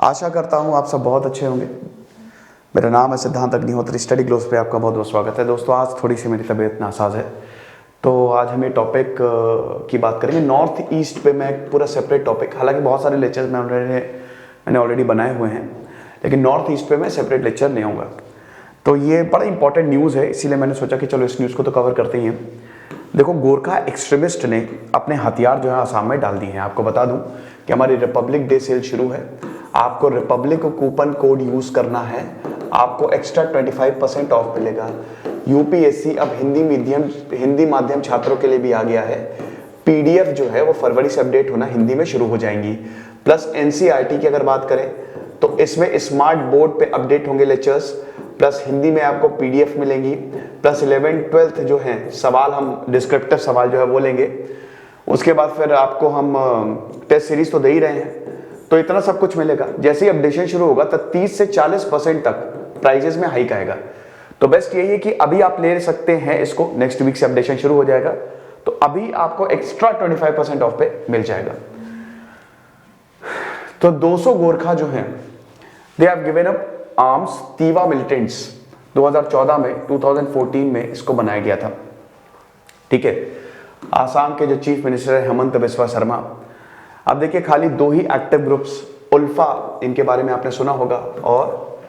आशा करता हूँ आप सब बहुत अच्छे होंगे। मेरा नाम है सिद्धांत अग्निहोत्री। स्टडी ग्लोस पे आपका बहुत बहुत स्वागत है। दोस्तों, आज थोड़ी सी मेरी तबीयत नासाज है, तो आज हम ये टॉपिक की बात करेंगे। नॉर्थ ईस्ट पे मैं एक पूरा सेपरेट टॉपिक, हालांकि बहुत सारे लेक्चर्स मैंने ऑलरेडी बनाए हुए हैं, लेकिन नॉर्थ ईस्ट पे मैं सेपरेट लेक्चर नहीं आऊँगा। तो ये बड़ा इंपॉर्टेंट न्यूज़ है, इसीलिए मैंने सोचा कि चलो इस न्यूज़ को तो कवर करते ही हैं। देखो, गोरखा एक्सट्रीमिस्ट ने अपने हथियार जो है आसाम में डाल दिए हैं। आपको बता दूं कि हमारी रिपब्लिक डे सेल शुरू है। आपको रिपब्लिक कूपन कोड यूज करना है, आपको एक्स्ट्रा 25% ऑफ मिलेगा। यूपीएससी अब हिंदी माध्यम छात्रों के लिए भी आ गया है। पीडीएफ जो है वो फरवरी से अपडेट होना हिंदी में शुरू हो जाएंगी। प्लस एनसीईआरटी की अगर बात करें तो इसमें स्मार्ट बोर्ड पे अपडेट होंगे लेक्चर्स, प्लस हिंदी में आपको पीडीएफ मिलेंगी। प्लस 11th-12th जो है सवाल, हम डिस्क्रिप्टिव सवाल जो है वो लेंगे। उसके बाद फिर आपको हम टेस्ट सीरीज तो दे ही रहे हैं, तो इतना सब कुछ मिलेगा। जैसे ही अपडेशन शुरू होगा तो 30 से 40% तक प्राइजेस में हाइक आएगा। तो बेस्ट यही है कि अभी आप ले सकते हैं इसको, नेक्स्ट वीक से अपडेशन शुरू हो जाएगा, तो अभी आपको एक्स्ट्रा 25% ऑफ पे मिल जाएगा। तो 200 गोरखा जो हैं, they have given up arms Tiwa militants. 2014 में 2014 में इसको बनाया गया था। ठीक है, आसाम के जो चीफ मिनिस्टर है हेमंत बिस्वा शर्मा। अब देखिए, खाली 2 ही एक्टिव ग्रुप्स, उल्फा, इनके बारे में आपने सुना होगा, और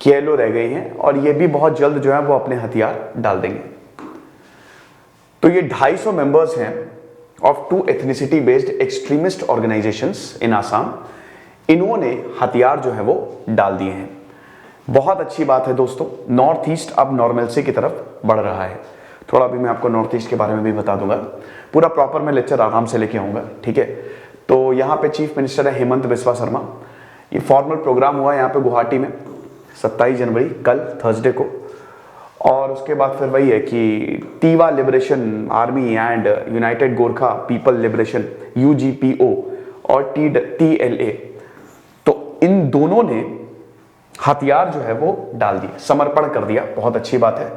केएलओ रह गई हैं, और ये भी बहुत जल्द जो है वो अपने हथियार डाल देंगे। तो ये 250 मेंबर्स हैं of 2 ethnicity based extremist organisations इन आसाम। इन्होंने हथियार जो है वो डाल दिए हैं। बहुत अच्छी बात है दोस्तों, नॉर्थ ईस्ट अब नॉर्मलसी की तरफ बढ़ रहा है। थोड़ा भी मैं आपको नॉर्थ ईस्ट के बारे में भी बता दूंगा, पूरा प्रॉपर मैं लेक्चर आराम से लेके आऊंगा। ठीक है, तो यहाँ पे चीफ मिनिस्टर है हेमंत बिस्वा शर्मा। ये फॉर्मल प्रोग्राम हुआ है यहाँ पे गुवाहाटी में 27 जनवरी, कल थर्सडे को। और उसके बाद फिर वही है कि Tiwa Liberation Army and United Gorkha People Liberation UGPO और टीएलए, तो इन दोनों ने हथियार जो है वो डाल दिए, समर्पण कर दिया। बहुत अच्छी बात है।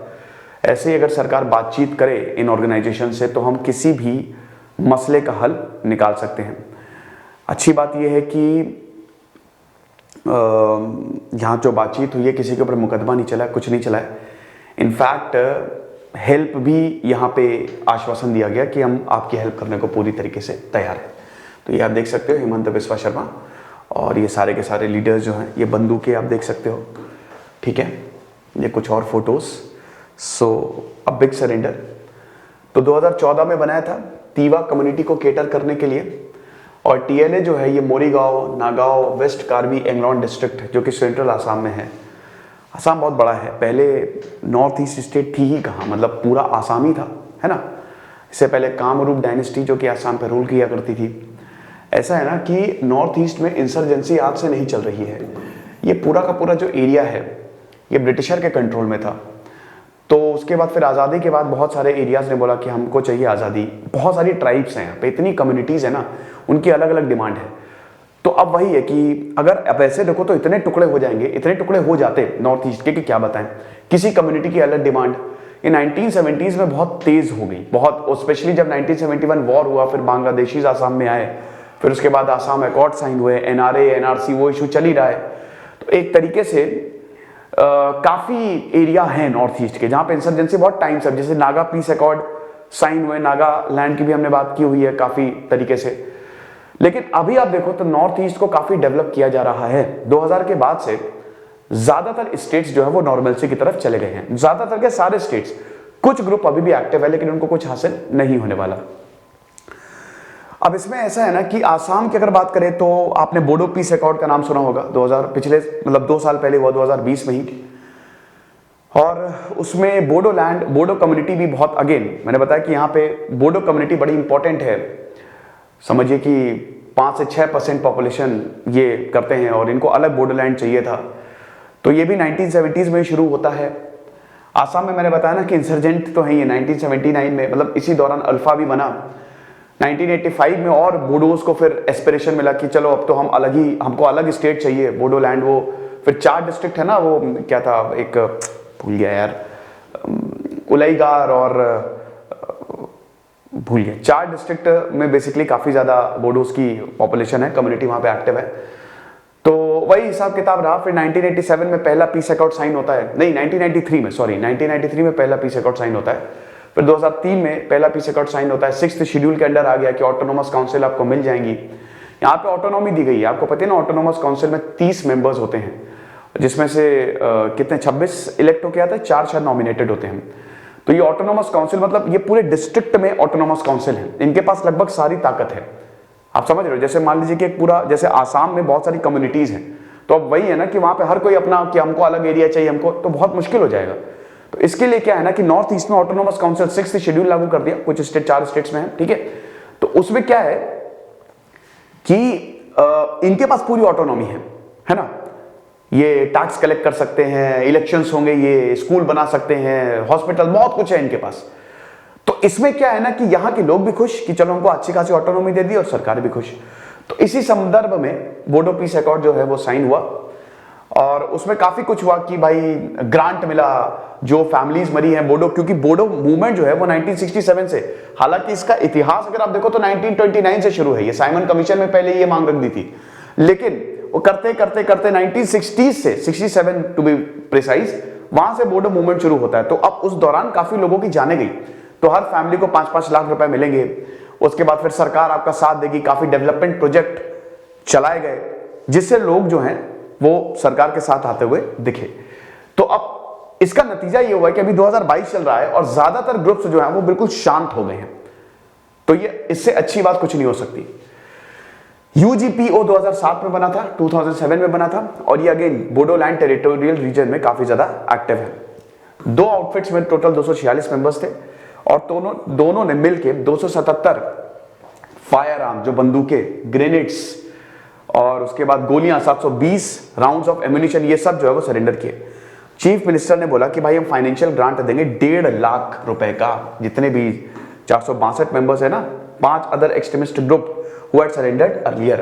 ऐसे ही अगर सरकार बातचीत करे इन ऑर्गेनाइजेशन से तो हम किसी भी मसले का हल निकाल सकते हैं। अच्छी बात यह है कि यहाँ जो बातचीत हुई है, किसी के ऊपर मुकदमा नहीं चला, कुछ नहीं चला है। इनफैक्ट हेल्प भी यहाँ पे आश्वासन दिया गया कि हम आपकी हेल्प करने को पूरी तरीके से तैयार है। तो ये आप देख सकते हो, हेमंत बिस्वा शर्मा और ये सारे के सारे लीडर्स जो हैं, ये बंदूकें आप देख सकते हो। ठीक है, ये कुछ और photos. So a big surrender. तो 2014 में बनाया था तीवा कम्युनिटी को केटर करने के लिए। और टीएलए जो है ये मोरीगांव, नागांव, वेस्ट कार्बी एंगलोन डिस्ट्रिक्ट, जो कि सेंट्रल आसाम में है। आसाम बहुत बड़ा है, पहले नॉर्थ ईस्ट स्टेट थी ही कहाँ, मतलब पूरा आसाम ही था, है ना। इससे पहले कामरूप डायनेस्टी जो कि आसाम पर रूल किया करती थी। ऐसा है ना कि नॉर्थ ईस्ट में इंसर्जेंसी आज से नहीं चल रही है। ये पूरा का पूरा जो एरिया है ये ब्रिटिशर के कंट्रोल में था। तो उसके बाद फिर आज़ादी के बाद बहुत सारे एरियाज ने बोला कि हमको चाहिए आज़ादी। बहुत सारी ट्राइब्स हैं यहाँ पे, इतनी कम्युनिटीज़ है ना, उनकी अलग अलग डिमांड है। तो अब वही है कि अगर अब ऐसे देखो तो इतने टुकड़े हो जाएंगे, इतने टुकड़े हो जाते नॉर्थ ईस्ट के कि क्या बताएं। किसी कम्युनिटी की अलग डिमांड ये 1970s में बहुत तेज़ हो गई, बहुत, स्पेशली जब 1971 वॉर हुआ, फिर बांग्लादेशीज आसाम में आए, फिर उसके बाद आसाम अकॉर्ड साइन हुए, एनआरए एनआरसी, वो इशू चल ही रहा है। तो एक तरीके से काफ़ी एरिया है नॉर्थ ईस्ट के जहाँ पे इंसर्जेंसी बहुत टाइम से, जैसे नागा पीस अकॉर्ड साइन हुए, नागालैंड की भी हमने बात की हुई है काफ़ी तरीके से। लेकिन अभी आप देखो तो नॉर्थ ईस्ट को काफ़ी डेवलप किया जा रहा है। 2000 के बाद से ज़्यादातर स्टेट्स जो है वो नॉर्मलसी की तरफ चले गए हैं, ज़्यादातर के सारे स्टेट्स। कुछ ग्रुप अभी भी एक्टिव है लेकिन उनको कुछ हासिल नहीं होने वाला। अब इसमें ऐसा है ना कि आसाम की अगर बात करें तो आपने बोडो पीस अकॉर्ड का नाम सुना होगा, 2000 पिछले मतलब 2 साल पहले हुआ, 2020 में ही। और उसमें बोडो लैंड, बोडो कम्युनिटी भी बहुत, अगेन मैंने बताया कि यहाँ पे बोडो कम्युनिटी बड़ी इंपॉर्टेंट है। समझिए कि 5 से 6% पॉपुलेशन ये करते हैं और इनको अलग बोडो लैंड चाहिए था। तो ये भी 1970s में शुरू होता है। आसाम में मैंने बताया ना कि इंसर्जेंट तो है ये 1979 में, मतलब इसी दौरान अल्फा भी बना। 1985 में और बोडोज को फिर एस्पिरेशन मिला कि चलो अब तो हम अलग ही, हमको अलग स्टेट चाहिए, बोडो लैंड। वो फिर 4 डिस्ट्रिक्ट है ना, वो क्या था, एक भूल गया यार, उलईगार और भूल गया, 4 डिस्ट्रिक्ट में बेसिकली काफ़ी ज़्यादा बोडोज की पॉपुलेशन है, कम्युनिटी वहाँ पे एक्टिव है। तो वही हिसाब किताब रहा। फिर 1987 में पहला पीस अकॉर्ड साइन होता है, नहीं 1993 में, सॉरी 1993 में पहला पीस अकॉर्ड साइन होता है। फिर 2003 में पहला पीस अकॉर्ड साइन होता है। 6th शेड्यूल के अंडर आ गया कि ऑटोनोमस काउंसिल आपको मिल जाएंगी। यहाँ पे ऑटोनॉमी दी गई है, आपको पता है ना ऑटोनोमस काउंसिल में 30 मेंबर्स होते हैं, जिसमें से कितने 26 इलेक्ट होके आते हैं, 4 शायद नॉमिनेटेड होते हैं। तो ये ऑटोनोमस काउंसिल मतलब ये पूरे डिस्ट्रिक्ट में ऑटोनोमस काउंसिल है, इनके पास लगभग सारी ताकत है। आप समझ रहे हो, जैसे मान लीजिए कि एक पूरा, जैसे आसाम में बहुत सारी कम्युनिटीज हैं, तो अब वही है ना कि वहां पे हर कोई अपना कि हमको अलग एरिया चाहिए हमको, तो बहुत मुश्किल हो जाएगा। तो इसके लिए क्या है ना कि नॉर्थ ईस्ट में ऑटोनोमस काउंसिल 6th शेड्यूल लागू कर दिया, कुछ स्टेट 4 स्टेट्स में है, ठीक है। तो उसमें क्या है कि इनके पास पूरी ऑटोनॉमी है ना। ये टैक्स कलेक्ट कर सकते हैं, इलेक्शंस होंगे, ये स्कूल बना सकते हैं, हॉस्पिटल, बहुत कुछ है इनके पास। तो इसमें क्या है ना कि यहाँ के लोग भी खुश कि चलो हमको अच्छी खासी ऑटोनॉमी दे दी और सरकार भी खुश। तो इसी संदर्भ में बोडो पीस अकॉर्ड जो है वो साइन हुआ और उसमें काफी कुछ हुआ कि भाई ग्रांट मिला, जो फैमिलीज मरी हैं बोडो, क्योंकि बोडो मूवमेंट जो है वो 1967 से, हालांकि इसका इतिहास अगर आप देखो तो 1929 से शुरू है। ये साइमन कमीशन में पहले ये मांग रख दी थी, लेकिन वो करते करते करते 1960 से 67 टू बी प्रिसाइज, वहां से बोडो मूवमेंट शुरू होता है। तो अब उस दौरान काफी लोगों की जाने गई, तो हर फैमिली को 5-5 लाख रुपए मिलेंगे। उसके बाद फिर सरकार आपका साथ देगी, काफी डेवलपमेंट प्रोजेक्ट चलाए गए जिससे लोग जो हैं वो सरकार के साथ आते हुए दिखे। तो अब इसका नतीजा ये हुआ है कि अभी 2022 चल रहा है और ज्यादातर ग्रुप्स जो हैं वो बिल्कुल शांत हो गए हैं। तो ये इससे अच्छी बात कुछ नहीं हो सकती। यूजीपीओ 2007 में बना था, 2007 में बना था, और ये अगेन बोडोलैंड टेरिटोरियल रीजन में काफी ज्यादा एक्टिव है। 2 आउटफिट्स में टोटल 246 मेंबर्स थे और दोनों ने मिलकर 277 फायर आर्म, जो बंदूकें, ग्रेनेड्स और उसके बाद गोलियां, 720 राउंड्स ऑफ एम्यूनिशन, ये सब जो है वो सरेंडर किए। चीफ मिनिस्टर ने बोला कि भाई हम फाइनेंशियल ग्रांट देंगे 1.5 लाख रुपए का, जितने भी 462 मेंबर्स है ना, 5 other extremist group who had surrendered earlier.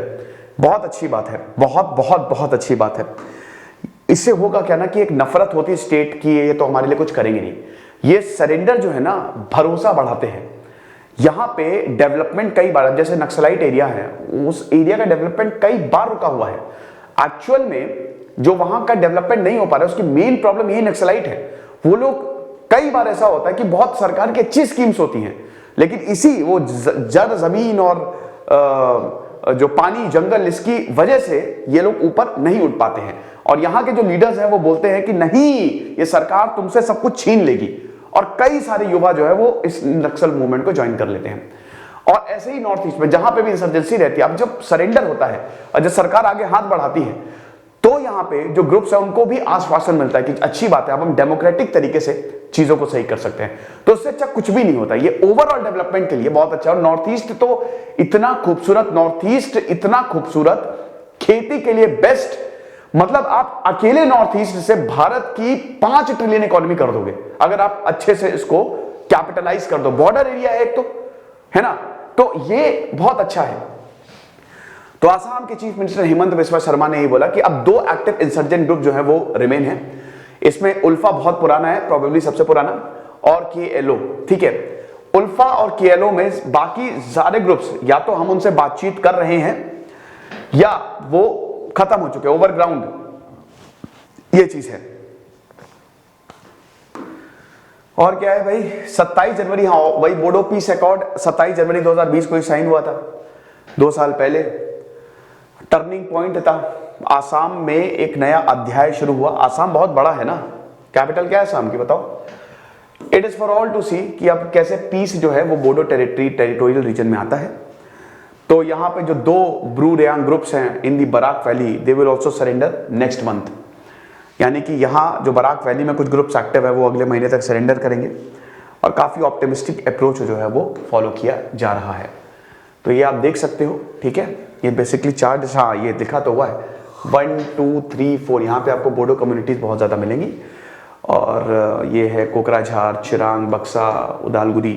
बहुत अच्छी बात है, बहुत बहुत बहुत अच्छी बात है। इससे होगा क्या ना कि एक नफरत होती है स्टेट की, ये तो हमारे लिए कुछ करेंगे नहीं। ये सरेंडर जो है ना भरोसा बढ़ाते हैं। यहां पे डेवलपमेंट कई बार, जैसे नक्सलाइट एरिया है, उस एरिया का डेवलपमेंट कई बार रुका हुआ है। एक्चुअल में जो वहां का डेवलपमेंट नहीं हो पा रहा है उसकी मेन प्रॉब्लम यही नक्सलाइट है। वो लोग, कई बार ऐसा होता है कि बहुत सरकार की अच्छी स्कीम्स होती हैं, लेकिन इसी वो जड़ जमीन और जो पानी, जंगल, इसकी वजह से ये लोग ऊपर नहीं उठ पाते हैं। और यहां के जो लीडर्स हैं वो बोलते हैं कि नहीं, ये सरकार तुमसे सब कुछ छीन लेगी, और कई सारे युवा जो है वो इस नक्सल मूवमेंट को ज्वाइन कर लेते हैं। और ऐसे ही नॉर्थ ईस्ट में जहां पे भी इंसर्जेंसी रहती है, अब जब सरेंडर होता है और जब सरकार आगे हाथ बढ़ाती है, तो यहां पे जो ग्रुप्स है उनको भी आश्वासन मिलता है कि अच्छी बात है, अब हम डेमोक्रेटिक तरीके से चीजों को सही कर सकते हैं। तो उससे अच्छा कुछ भी नहीं होता। ये ओवरऑल डेवलपमेंट के लिए बहुत अच्छा। और नॉर्थ ईस्ट तो इतना खूबसूरत, नॉर्थ ईस्ट इतना खूबसूरत, खेती के लिए बेस्ट, मतलब आप अकेले नॉर्थ ईस्ट से भारत की 5 ट्रिलियन इकोनॉमी कर दोगे अगर आप अच्छे से इसको कैपिटलाइज कर दो। बॉर्डर एरिया है एक तो, है ना, तो ये बहुत अच्छा है। तो आसाम के चीफ मिनिस्टर हेमंत बिस्वा शर्मा ने ये बोला कि अब 2 एक्टिव इंसर्जेंट ग्रुप जो है वो रिमेन है। इसमें उल्फा बहुत पुराना है, प्रोबेबली सबसे पुराना, और केएलओ, ठीक है। उल्फा और केएलओ में बाकी सारे ग्रुप्स या तो हम उनसे बातचीत कर रहे हैं या वो खत्म हो चुके, ओवरग्राउंड, ये चीज है। और क्या है भाई, 27 जनवरी, हाँ वही बोडो पीस अकॉर्ड 27 जनवरी 2020 को साइन हुआ था, 2 साल पहले। टर्निंग पॉइंट था, आसाम में एक नया अध्याय शुरू हुआ। आसाम बहुत बड़ा है ना, कैपिटल क्या है आसाम की बताओ। It is for all to see कि अब कैसे पीस जो है वो बोडो टेरिटोरियल रीजन में आता है। तो यहां पे जो 2 ब्रू रेयांग ग्रुप्स हैं in the Barak Valley, they will also surrender next month. यानी कि यहां जो बराक वैली में कुछ ग्रुप्स एक्टिव है वो अगले महीने तक सरेंडर करेंगे, और काफी ऑप्टिमिस्टिक अप्रोच जो है वो फॉलो किया जा रहा है। तो ये आप देख सकते हो, ठीक है। ये बेसिकली चार्ट, हाँ ये दिखा तो हुआ है, 1 2 3 4, यहाँ पे आपको बोडो कम्युनिटीज बहुत ज्यादा मिलेंगी। और ये है कोकराझार, चिरांग, बक्सा, उदालगुरी।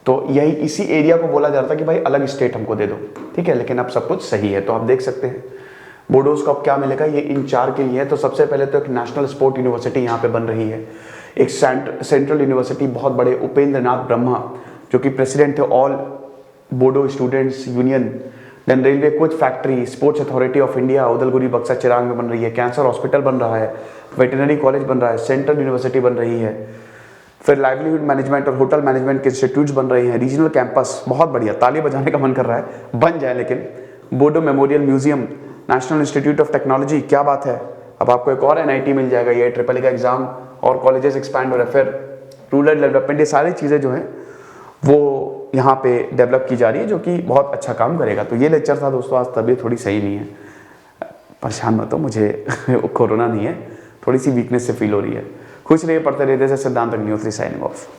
तो यही इसी एरिया को बोला जाता है कि भाई अलग स्टेट हमको दे दो, ठीक है। लेकिन अब सब कुछ सही है। तो आप देख सकते हैं बोडोज को अब क्या मिलेगा, ये इन 4 के लिए है। तो सबसे पहले तो एक नेशनल स्पोर्ट यूनिवर्सिटी यहाँ पे बन रही है, एक सेंट्रल यूनिवर्सिटी बहुत बड़े, उपेंद्र नाथ ब्रह्मा जो कि प्रेसिडेंट थे all Bodo students union, then railway coach factory, sports authority of India Udalguri Buxar Chirang में बन रही है, कैंसर हॉस्पिटल बन रहा है, वेटरनरी कॉलेज बन रहा है, सेंट्रल यूनिवर्सिटी बन रही है, फिर लाइवलीहुड मैनेजमेंट और होटल मैनेजमेंट के इंस्टीट्यूट्स बन रहे हैं, रीजनल कैंपस, बहुत बढ़िया, ताली बजाने का मन कर रहा है, बन जाए। लेकिन Bodo memorial museum, national institute of technology, क्या बात है, अब आपको एक और एनआईटी मिल जाएगा, ये ट्रिपल का एग्जाम और कॉलेजेस एक्सपैंड हो रहे हैं, फिर रूरल डेवलपमेंट, ये सारी चीज़ें जो हैं वो यहाँ पे डेवलप की जा रही है, जो कि बहुत अच्छा काम करेगा। तो ये लेक्चर था दोस्तों, आज तबीयत थोड़ी सही नहीं है, परेशान मत हो, मुझे कोरोना नहीं है, थोड़ी सी वीकनेस से फील हो रही है। खुश रहिए, पढ़ते रहिए, जैसे सिद्धांत अग्निहोत्री साइनिंग ऑफ।